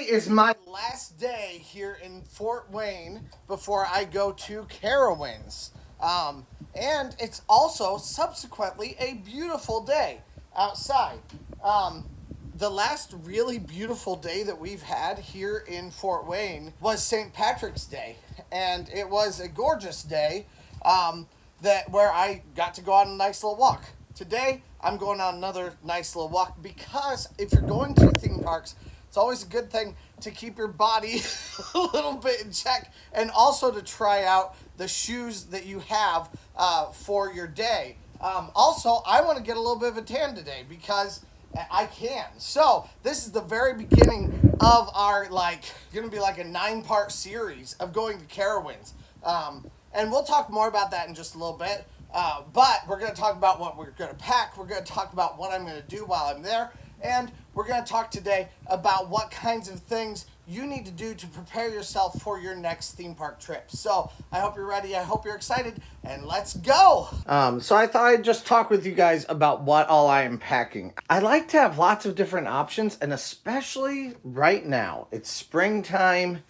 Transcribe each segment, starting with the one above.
is my last day here in Fort Wayne before I go to Carowinds. And it's also subsequently a beautiful day outside. The last really beautiful day that we've had here in Fort Wayne was St. Patrick's Day. And it was a gorgeous day where I got to go on a nice little walk. Today, I'm going on another nice little walk because if you're going to theme parks, it's always a good thing to keep your body a little bit in check and also to try out the shoes that you have for your day. Also, I want to get a little bit of a tan today because I can. So this is the very beginning of our going to be like a 9-part series of going to Carowinds. And we'll talk more about that in just a little bit. But we're going to talk about what we're going to pack. We're going to talk about what I'm going to do while I'm there. And we're going to talk today about what kinds of things you need to do to prepare yourself for your next theme park trip. So I hope you're ready. I hope you're excited. And let's go. So I thought I'd just talk with you guys about what all I am packing. I like to have lots of different options. And especially right now, it's springtime,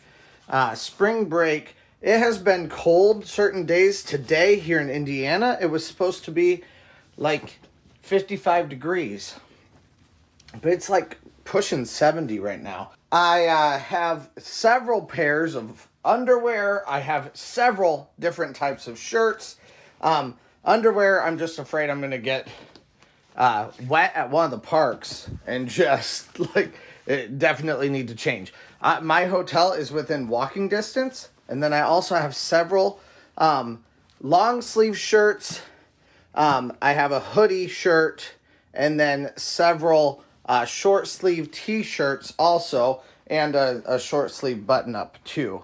spring break. It has been cold certain days. Today here in Indiana, it was supposed to be like 55 degrees. But it's like pushing 70 right now. I have several pairs of underwear. I have several different types of shirts. Underwear, I'm just afraid I'm going to get wet at one of the parks. And just it definitely need to change. My hotel is within walking distance. And then I also have several long sleeve shirts. I have a hoodie shirt. And then several short sleeve t-shirts also, and a short sleeve button up too.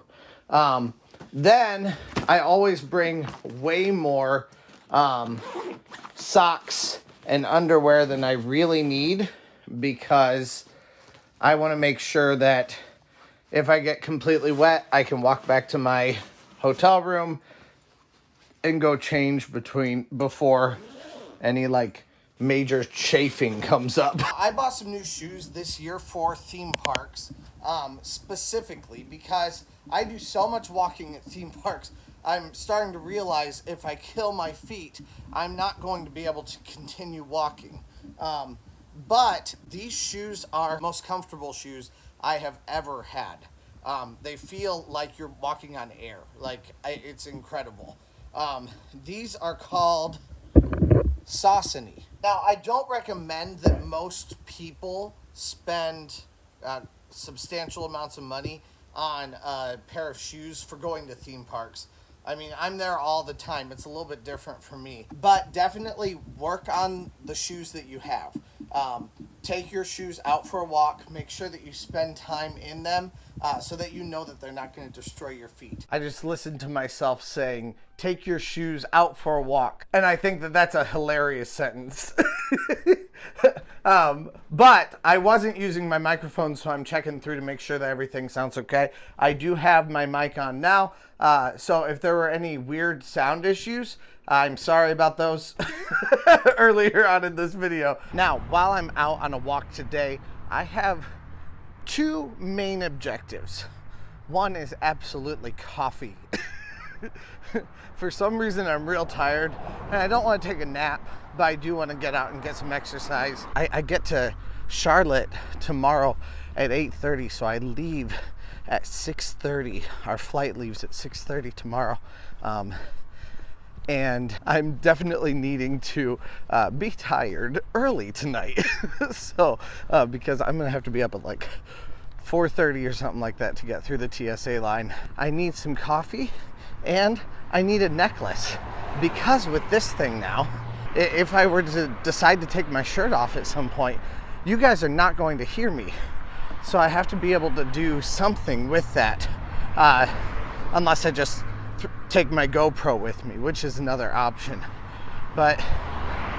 Then I always bring way more socks and underwear than I really need because I want to make sure that if I get completely wet, I can walk back to my hotel room and go change before any major chafing comes up. I bought some new shoes this year for theme parks, specifically because I do so much walking at theme parks. I'm starting to realize if I kill my feet, I'm not going to be able to continue walking. But these shoes are the most comfortable shoes I have ever had. They feel like you're walking on air. It's incredible. These are called Saucony. Now, I don't recommend that most people spend substantial amounts of money on a pair of shoes for going to theme parks. I mean, I'm there all the time. It's a little bit different for me. But definitely work on the shoes that you have. Take your shoes out for a walk. Make sure that you spend time in them so that you know that they're not going to destroy your feet. I just listened to myself saying, take your shoes out for a walk. And I think that that's a hilarious sentence. But I wasn't using my microphone, so I'm checking through to make sure that everything sounds okay. I do have my mic on now. So if there were any weird sound issues, I'm sorry about those earlier on in this video. Now, while I'm out on a walk today, I have two main objectives. One is absolutely coffee. For some reason, I'm real tired and I don't want to take a nap, but I do want to get out and get some exercise. I get to Charlotte tomorrow at 8:30, so I leave at 6:30. Our flight leaves at 6:30 tomorrow. And I'm definitely needing to be tired early tonight. So, because I'm going to have to be up at 4:30 or something like that to get through the TSA line. I need some coffee and I need a necklace because with this thing now, if I were to decide to take my shirt off at some point, you guys are not going to hear me. So I have to be able to do something with that, unless I just take my GoPro with me, which is another option. But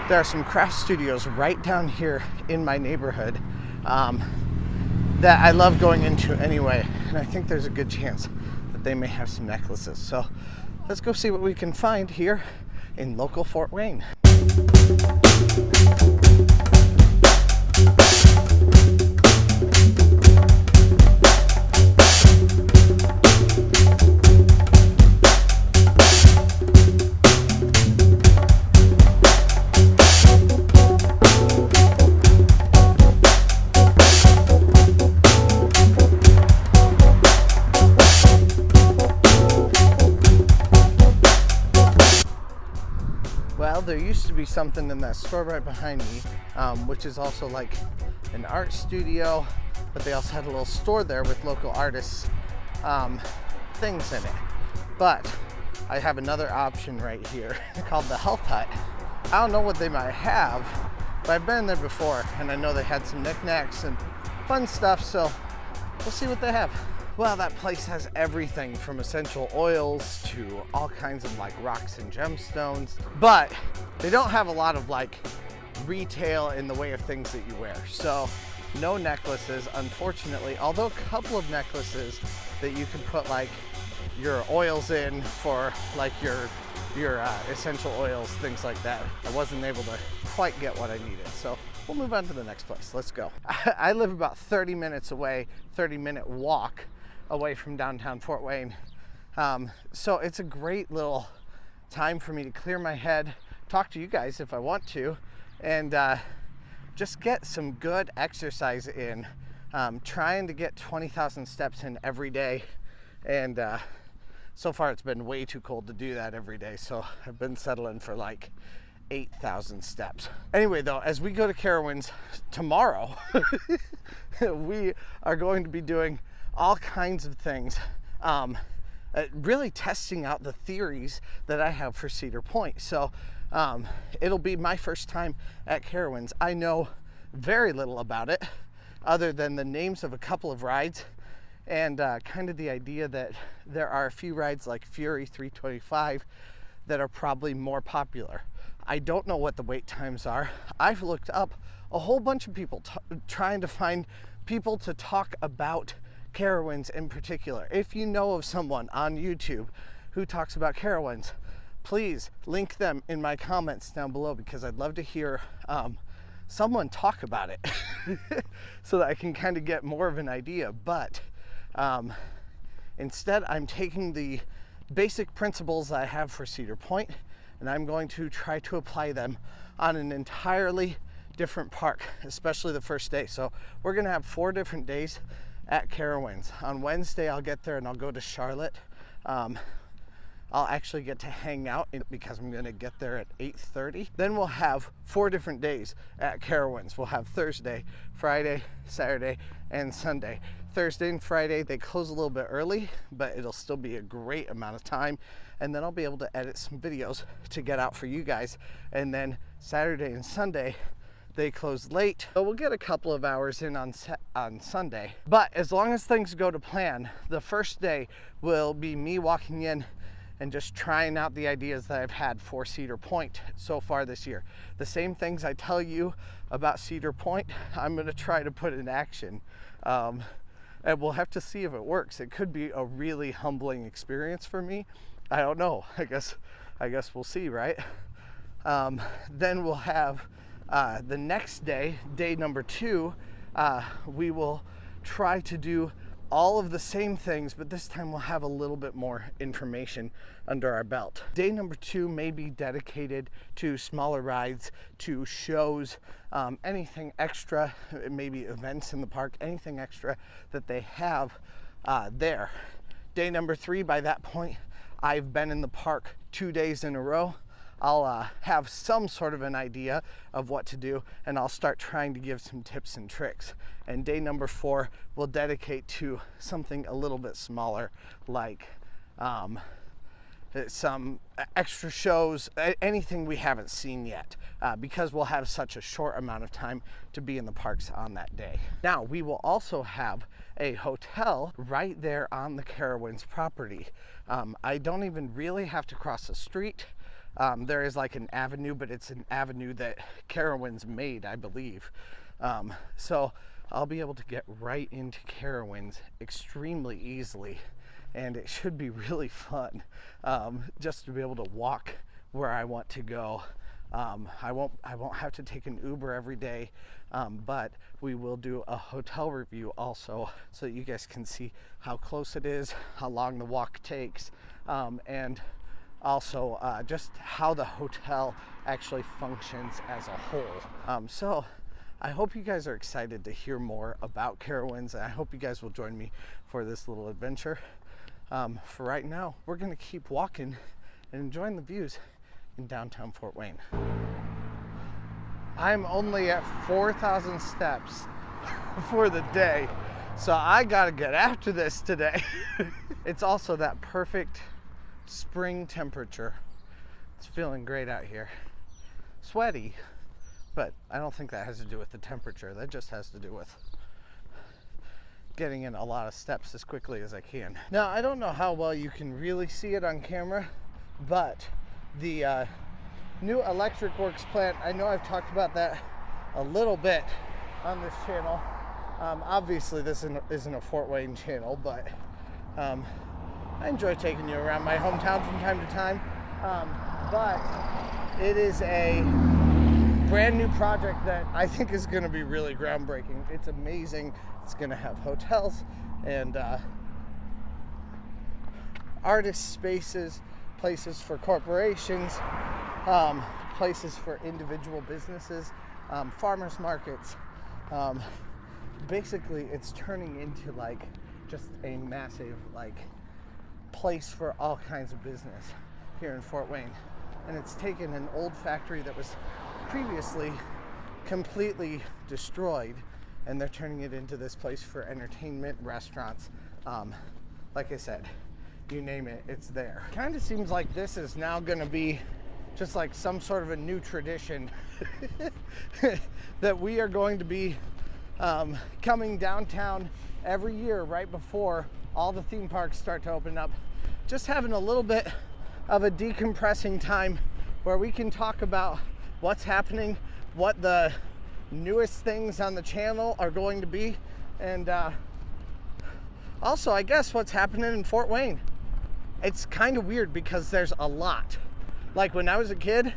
there are some craft studios right down here in my neighborhood that I love going into anyway, and I think there's a good chance that they may have some necklaces. So let's go see what we can find here in local Fort Wayne. there used to be something in that store right behind me, which is also like an art studio, but they also had a little store there with local artists things in it. But I have another option right here called the Health Hut. I don't know what they might have, but I've been there before and I know they had some knickknacks and fun stuff, so we'll see what they have. Well, that place has everything from essential oils to all kinds of like rocks and gemstones, but they don't have a lot of like retail in the way of things that you wear. So no necklaces, unfortunately, although a couple of necklaces that you can put like your oils in for like your essential oils, things like that. I wasn't able to quite get what I needed. So we'll move on to the next place. Let's go. I live about 30 minutes away, 30-minute walk away from downtown Fort Wayne. So it's a great little time for me to clear my head, talk to you guys if I want to, and just get some good exercise in. Trying to get 20,000 steps in every day. And so far it's been way too cold to do that every day. So I've been settling for like 8,000 steps. Anyway, though, as we go to Carowinds tomorrow, we are going to be doing all kinds of things, really testing out the theories that I have for Cedar Point. So it'll be my first time at Carowinds. I know very little about it other than the names of a couple of rides and kind of the idea that there are a few rides like Fury 325 that are probably more popular. I don't know what the wait times are. I've looked up a whole bunch of people trying to find people to talk about Carowinds in particular. If you know of someone on YouTube who talks about Carowinds, please link them in my comments down below, because I'd love to hear someone talk about it so that I can kind of get more of an idea. But instead, I'm taking the basic principles I have for Cedar Point and I'm going to try to apply them on an entirely different park, especially the first day. So we're gonna have 4 different days at Carowinds. On Wednesday, I'll get there and I'll go to Charlotte. I'll actually get to hang out because I'm gonna get there at 8:30. Then we'll have 4 different days at Carowinds. We'll have Thursday, Friday, Saturday, and Sunday. Thursday and Friday, they close a little bit early, but it'll still be a great amount of time. And then I'll be able to edit some videos to get out for you guys. And then Saturday and Sunday, they close late, so we'll get a couple of hours in on Sunday. But as long as things go to plan, the first day will be me walking in and just trying out the ideas that I've had for Cedar Point so far this year. The same things I tell you about Cedar Point, I'm gonna try to put in action. And we'll have to see if it works. It could be a really humbling experience for me. I don't know, I guess we'll see, right? Then we'll have the next day, day number 2, we will try to do all of the same things, but this time we'll have a little bit more information under our belt. Day number 2 may be dedicated to smaller rides, to shows, anything extra, maybe events in the park, anything extra that they have there. Day number 3, by that point, I've been in the park 2 days in a row. I'll have some sort of an idea of what to do, and I'll start trying to give some tips and tricks. And day number 4 we'll dedicate to something a little bit smaller, like some extra shows, anything we haven't seen yet, because we'll have such a short amount of time to be in the parks on that day. Now, we will also have a hotel right there on the Carowinds property. I don't even really have to cross the street. There is like an avenue, but it's an avenue that Carowinds made, I believe. So I'll be able to get right into Carowinds extremely easily, and it should be really fun just to be able to walk where I want to go. I won't have to take an Uber every day, but we will do a hotel review also, so that you guys can see how close it is, how long the walk takes, and also just how the hotel actually functions as a whole. So I hope you guys are excited to hear more about Carowinds, and I hope you guys will join me for this little adventure. For right now, we're gonna keep walking and enjoying the views. in downtown Fort Wayne. I'm only at 4,000 steps for the day, so I gotta get after this today. It's also that perfect spring temperature. It's feeling great out here. Sweaty, but I don't think that has to do with the temperature. That just has to do with getting in a lot of steps as quickly as I can. Now, I don't know how well you can really see it on camera, but the new electric works plant, I know I've talked about that a little bit on this channel. Obviously this isn't a Fort Wayne channel, but I enjoy taking you around my hometown from time to time. But it is a brand new project that I think is going to be really groundbreaking. It's amazing. It's going to have hotels and artist spaces, places for corporations, places for individual businesses, farmers markets. Basically, it's turning into like just a massive like place for all kinds of business here in Fort Wayne. And it's taken an old factory that was previously completely destroyed, and they're turning it into this place for entertainment, restaurants. Like I said, you name it, it's there. Kind of seems like this is now going to be just like some sort of a new tradition that we are going to be coming downtown every year right before all the theme parks start to open up. Just having a little bit of a decompressing time where we can talk about what's happening, what the newest things on the channel are going to be, and also, I guess, what's happening in Fort Wayne. It's kind of weird because there's a lot. Like when I was a kid,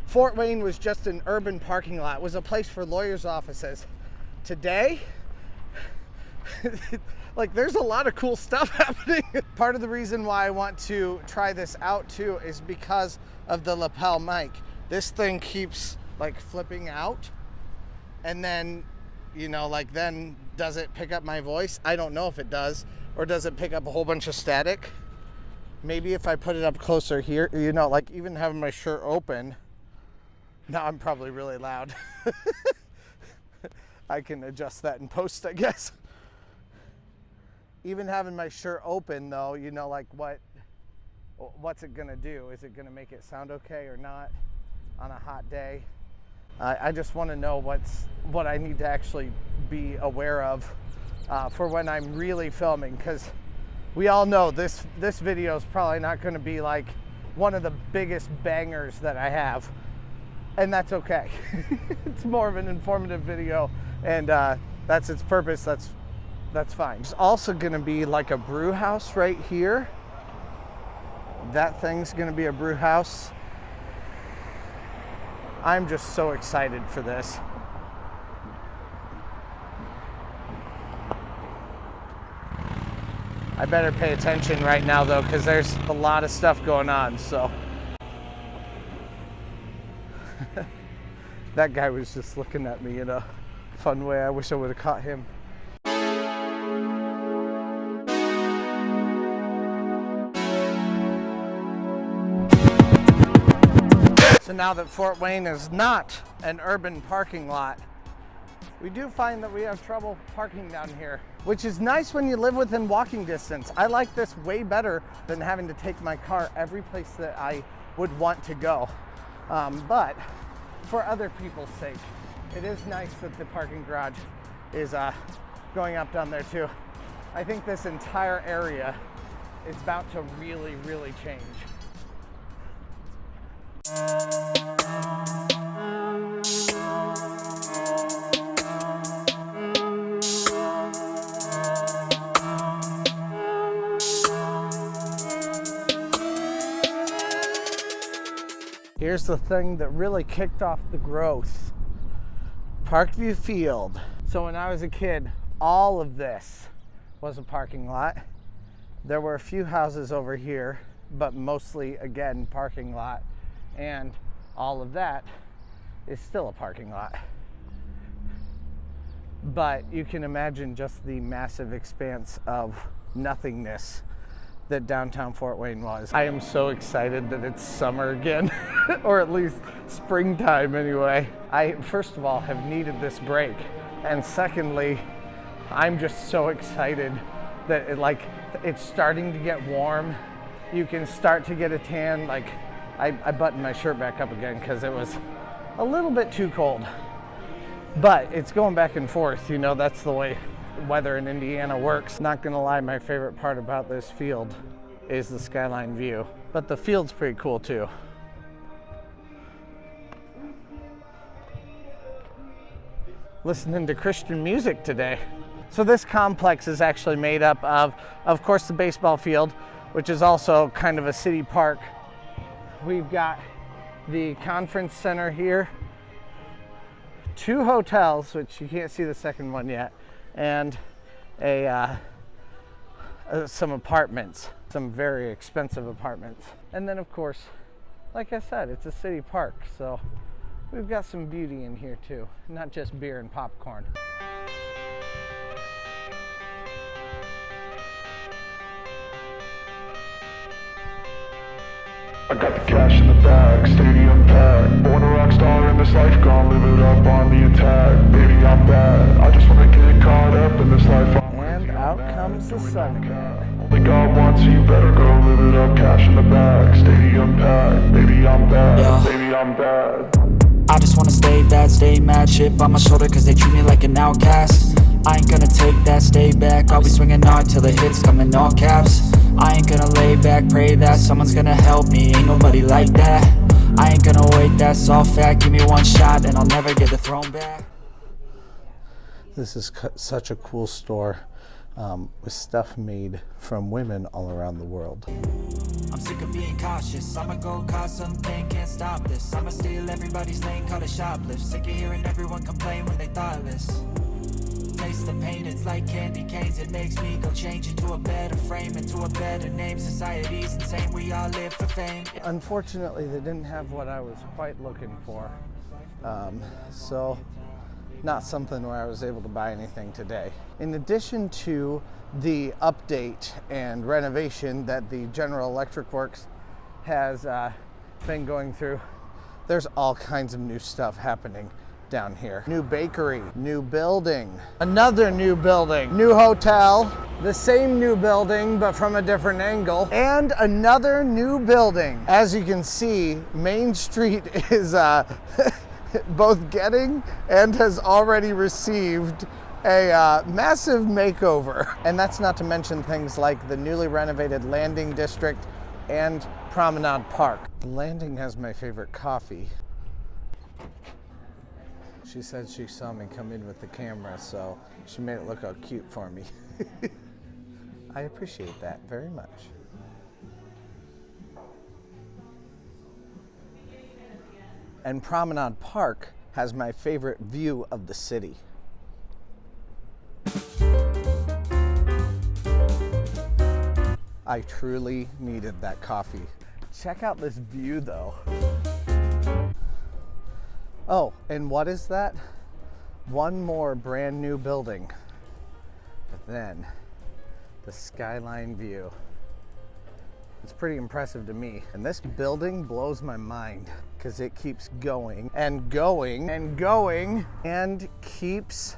Fort Wayne was just an urban parking lot. It was a place for lawyers' offices. Today, like there's a lot of cool stuff happening. Part of the reason why I want to try this out too is because of the lapel mic. This thing keeps like flipping out, and then, you know, like then does it pick up my voice? I don't know if it does, or does it pick up a whole bunch of static? Maybe if I put it up closer here, you know, like even having my shirt open, now I'm probably really loud. I can adjust that in post, I guess. Even having my shirt open though, you know, like what's it gonna do? Is it gonna make it sound okay or not on a hot day? I just want to know what I need to actually be aware of for when I'm really filming, because we all know this video is probably not going to be like one of the biggest bangers that I have, and that's okay. It's more of an informative video, and that's its purpose. That's fine. There's also going to be like a brew house right here. That thing's going to be a brew house. I'm just so excited for this. I better pay attention right now though, because there's a lot of stuff going on, so. That guy was just looking at me in a fun way. I wish I would have caught him. So now that Fort Wayne is not an urban parking lot, we do find that we have trouble parking down here, which is nice when you live within walking distance. I like this way better than having to take my car every place that I would want to go. But for other people's sake, it is nice that the parking garage is going up down there too. I think this entire area is about to really, really change. Here's the thing that really kicked off the growth. Parkview Field. So when I was a kid, all of this was a parking lot. There were a few houses over here, but mostly, again, parking lot. And all of that is still a parking lot. But you can imagine just the massive expanse of nothingness that downtown Fort Wayne was. I am so excited that it's summer again, or at least springtime anyway. I, first of all, have needed this break. And secondly, I'm just so excited that it's starting to get warm. You can start to get a tan. Like, I buttoned my shirt back up again because it was a little bit too cold. But it's going back and forth, you know, that's the way weather in Indiana works. Not gonna lie, my favorite part about this field is the skyline view, but the field's pretty cool too. Listening to Christian music today. So this complex is actually made up of course, the baseball field, which is also kind of a city park. We've got the conference center here, 2 hotels, which you can't see the second one yet, and some apartments, some very expensive apartments. And then of course, like I said, it's a city park, so we've got some beauty in here too, not just beer and popcorn. I got the cash in the bag, stadium packed. Born a rock star in this life, gonna live it up on the attack. Baby, I'm bad, I just wanna get caught up in this life. And out comes the sun again. Only God wants, so you better go live it up. Cash in the bag, stadium packed. Baby, I'm bad, yeah. Baby, I'm bad. I just wanna stay bad, stay mad. Chip on my shoulder cause they treat me like an outcast. I ain't gonna take that, stay back. I'll be swinging hard till the hits come in all caps. I ain't gonna lay back, pray that someone's gonna help me. Ain't nobody like that. I ain't gonna wait, that's all fact. Give me one shot and I'll never get the throne back. This is such a cool store with stuff made from women all around the world. I'm sick of being cautious. I'ma go cause something, can't stop this. I'ma steal everybody's lane, call it shoplift. Sick of hearing everyone complain when they thoughtless. Taste the pain, it's like candy canes. It makes me go change into a better frame, into a better name. Society's insane, we all live for fame. Unfortunately, they didn't have what I was quite looking for. So not something where I was able to buy anything today. In addition to the update and renovation that the General Electric Works has been going through, there's all kinds of new stuff happening down here. New bakery, new building, another new building, new hotel, the same new building but from a different angle, and another new building. As you can see, Main Street is both getting and has already received a massive makeover. And that's not to mention things like the newly renovated Landing District and Promenade Park. The Landing has my favorite coffee. She said she saw me come in with the camera, so she made it look all cute for me. I appreciate that very much. And Promenade Park has my favorite view of the city. I truly needed that coffee. Check out this view though. Oh, and what is that? One more brand new building. But then, the skyline view. It's pretty impressive to me. And this building blows my mind because it keeps going and going and going and keeps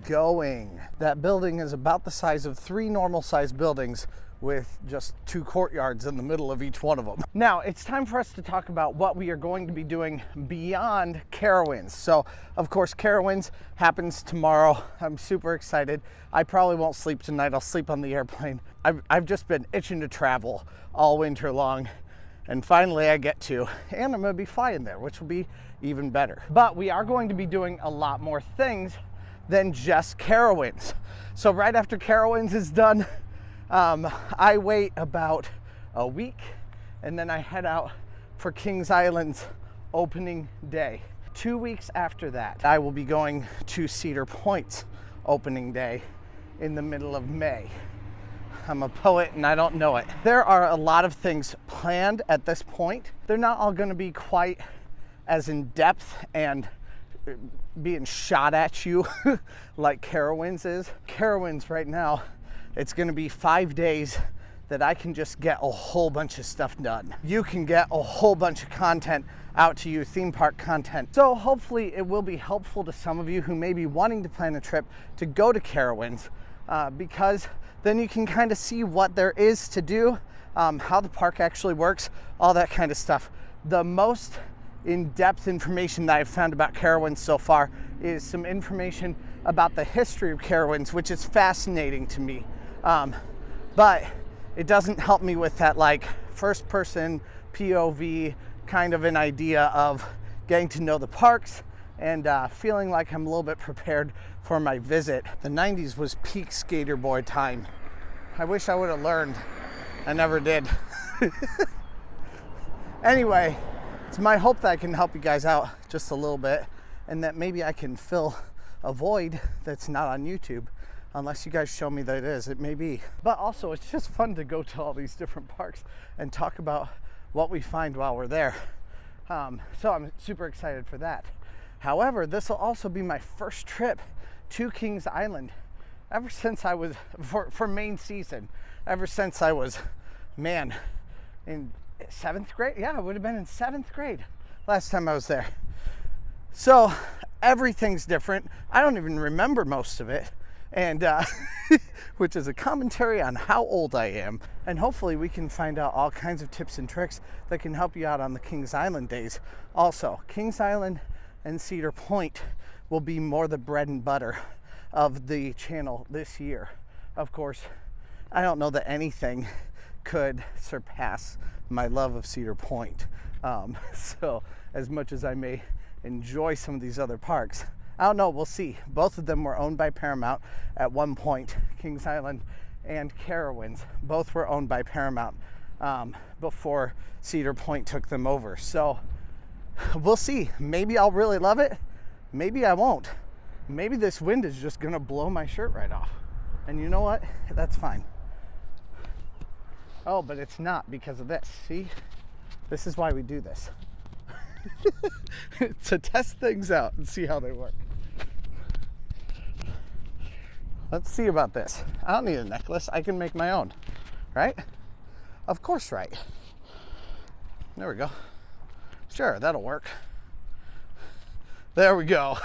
going. That building is about the size of 3 normal sized buildings with just 2 courtyards in the middle of each one of them. Now, it's time for us to talk about what we are going to be doing beyond Carowinds. So, of course, Carowinds happens tomorrow. I'm super excited. I probably won't sleep tonight. I'll sleep on the airplane. I've just been itching to travel all winter long, and finally I get to, and I'm gonna be flying there, which will be even better. But we are going to be doing a lot more things than just Carowinds. So right after Carowinds is done, I wait about a week and then I head out for Kings Island's opening day. 2 weeks after that, I will be going to Cedar Point's opening day in the middle of May. I'm a poet and I don't know it. There are a lot of things planned at this point. They're not all going to be quite as in depth and being shot at you like Carowinds is. Carowinds right now, it's going to be 5 days that I can just get a whole bunch of stuff done. You can get a whole bunch of content out to you, theme park content. So hopefully it will be helpful to some of you who may be wanting to plan a trip to go to Carowinds, because then you can kind of see what there is to do, how the park actually works, all that kind of stuff. The most in-depth information that I've found about Carowinds so far is some information about the history of Carowinds, which is fascinating to me. But it doesn't help me with that like first person POV kind of an idea of getting to know the parks and feeling like I'm a little bit prepared for my visit. The 90s was peak skater boy time. I wish I would have learned. I never did. Anyway, it's my hope that I can help you guys out just a little bit, and that maybe I can fill a void that's not on YouTube, unless you guys show me that it is. It may be. But also, it's just fun to go to all these different parks and talk about what we find while we're there. So I'm super excited for that. However, this will also be my first trip to Kings Island ever since I was, for main season, ever since I was, man, in 7th grade? Yeah, I would have been in 7th grade last time I was there. So everything's different. I don't even remember most of it. And which is a commentary on how old I am. And hopefully we can find out all kinds of tips and tricks that can help you out on the Kings Island days. Also, Kings Island and Cedar Point will be more the bread and butter of the channel this year. Of course, I don't know that anything could surpass my love of Cedar Point. So as much as I may enjoy some of these other parks, I don't know, we'll see. Both of them were owned by Paramount at one point. Kings Island and Carowinds both were owned by Paramount before Cedar Point took them over. So we'll see. Maybe I'll really love it. Maybe I won't. Maybe this wind is just gonna blow my shirt right off. And you know what? That's fine. Oh, but it's not because of this. See? This is why we do this. To test things out and see how they work. Let's see about this. I don't need a necklace. I can make my own, right? Of course, right. There we go. Sure, that'll work. There we go.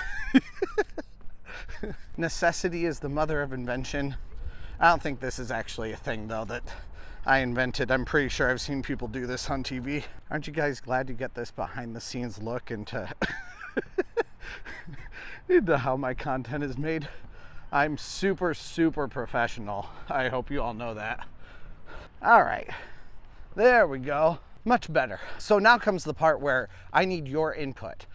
Necessity is the mother of invention. I don't think this is actually a thing, though, that I invented. I'm pretty sure I've seen people do this on TV. Aren't you guys glad to get this behind the scenes look into how my content is made? I'm super, super professional. I hope you all know that. All right, there we go. Much better. So now comes the part where I need your input.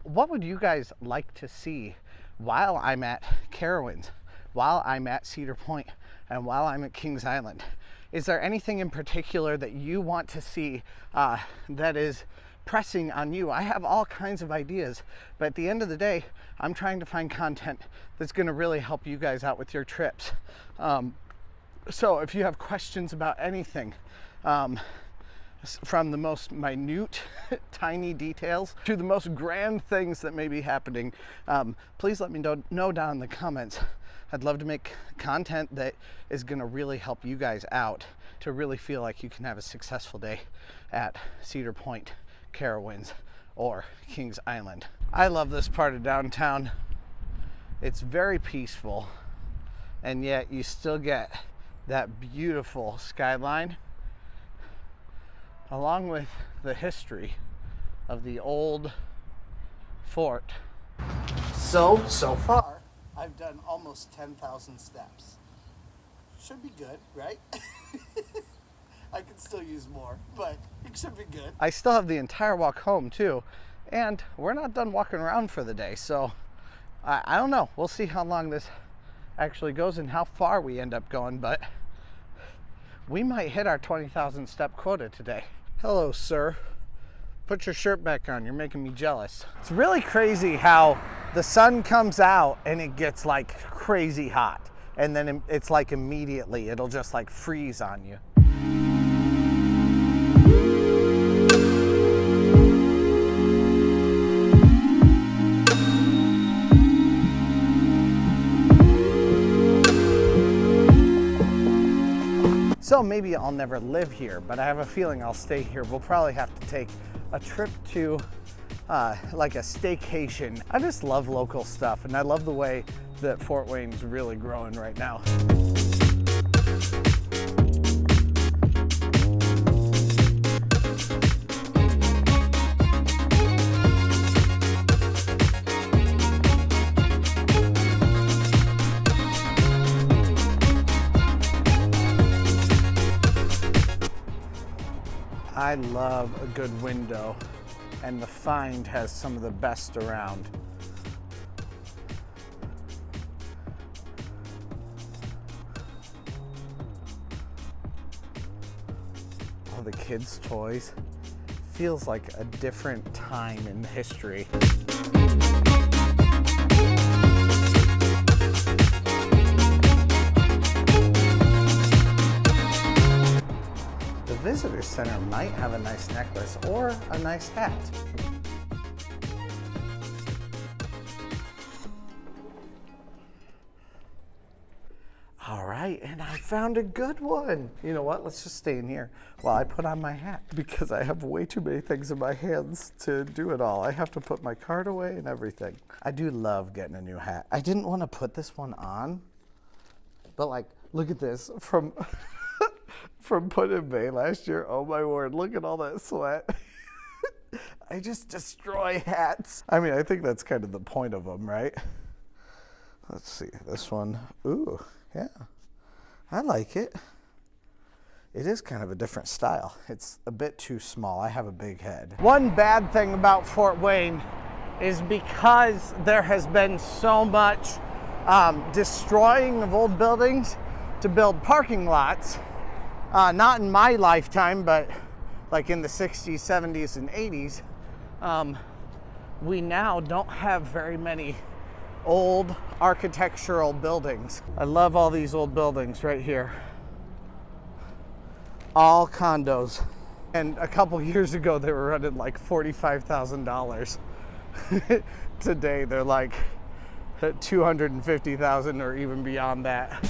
What would you guys like to see while I'm at Carowinds, while I'm at Cedar Point, and while I'm at Kings Island? Is there anything in particular that you want to see that is pressing on you? I have all kinds of ideas, but at the end of the day, I'm trying to find content that's going to really help you guys out with your trips. So if you have questions about anything, from the most minute, tiny details to the most grand things that may be happening, please let me know down in the comments. I'd love to make content that is going to really help you guys out to really feel like you can have a successful day at Cedar Point, Carowinds, or Kings Island. I love this part of downtown. It's very peaceful, and yet you still get that beautiful skyline, along with the history of the old fort. So far, I've done almost 10,000 steps. Should be good, right? I could still use more, but it should be good. I still have the entire walk home too, and we're not done walking around for the day, so I don't know. We'll see how long this actually goes and how far we end up going, but we might hit our 20,000 step quota today. Hello, sir. Put your shirt back on. You're making me jealous. It's really crazy how the sun comes out and it gets like crazy hot. And then it's like immediately, it'll just like freeze on you. So maybe I'll never live here, but I have a feeling I'll stay here. We'll probably have to take a trip to like a staycation. I just love local stuff, and I love the way that Fort Wayne's really growing right now. I love a good window, and the Find has some of the best around. All the kids' toys. Feels like a different time in history. The visitor center might have a nice necklace or a nice hat. All right, and I found a good one. You know what? Let's just stay in here while I put on my hat because I have way too many things in my hands to do it all. I have to put my card away and everything. I do love getting a new hat. I didn't want to put this one on, but like, look at this from from Put in Bay last year. Oh my word, look at all that sweat. I just destroy hats. I mean, I think that's kind of the point of them, right? Let's see, this one. Ooh, yeah, I like it. It is kind of a different style. It's a bit too small. I have a big head. One bad thing about Fort Wayne is because there has been so much destroying of old buildings to build parking lots. Not in my lifetime, but like in the 60s, 70s, and 80s, we now don't have very many old architectural buildings. I love all these old buildings right here. All condos. And a couple years ago, they were running like $45,000. Today, they're like $250,000 or even beyond that.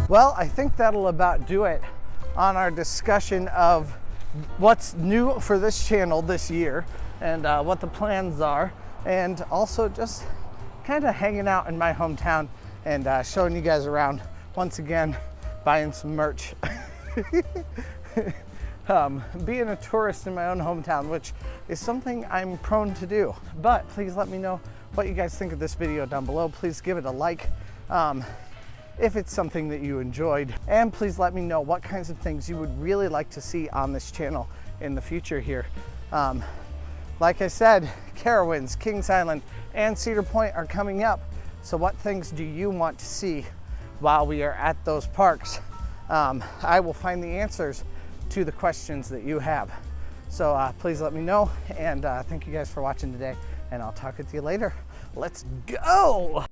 Well, I think that'll about do it on our discussion of what's new for this channel this year and what the plans are, and also just kind of hanging out in my hometown and showing you guys around once again, buying some merch. Being a tourist in my own hometown, which is something I'm prone to do. But please let me know what you guys think of this video down below. Please give it a like. If it's something that you enjoyed, and please let me know what kinds of things you would really like to see on this channel in the future here. Like I said, Carowinds, Kings Island, and Cedar Point are coming up. So what things do you want to see while we are at those parks? I will find the answers to the questions that you have. So please let me know, and thank you guys for watching today, and I'll talk with you later. Let's go!